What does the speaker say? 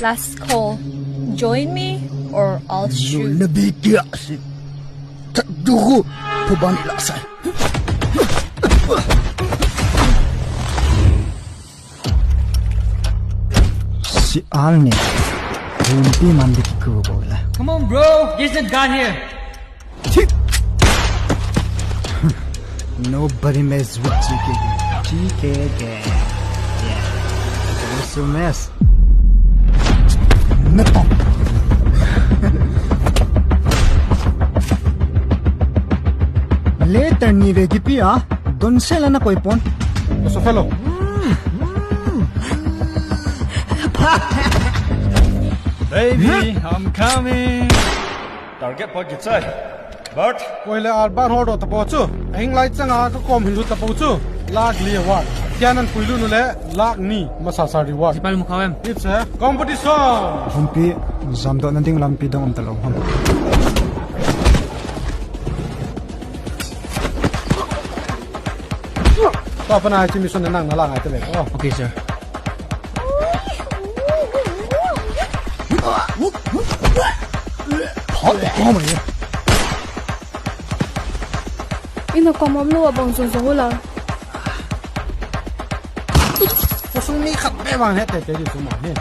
Last call. Join me or I'll shoot. Nabigya si Tagdugo Puban Lasay. Si Alni Hindi Mandiki Kubola. Come on, bro. There's a gun here. Nobody mess with GK. Yeah. It's a mess. Nepal. Later ni Regipia, don't sell na koi pon. What's a fellow? Baby, I'm coming. Target budget say. Bert. Koile arban hodo tapochu. Ahing light changa ka kom hindu tapochu. Lag liya wa. Kyanan puilu nule lag ni masasa reward. Sipal mo kawem. It's a competition. Humpi zamdo nanting lampi dong talo hum. Papa na chi mission nang na lang ai tele. Oh. Okay, sir. Ino komom lo abang sung la. Ko sung mi khat be wang he te te ju su ma he.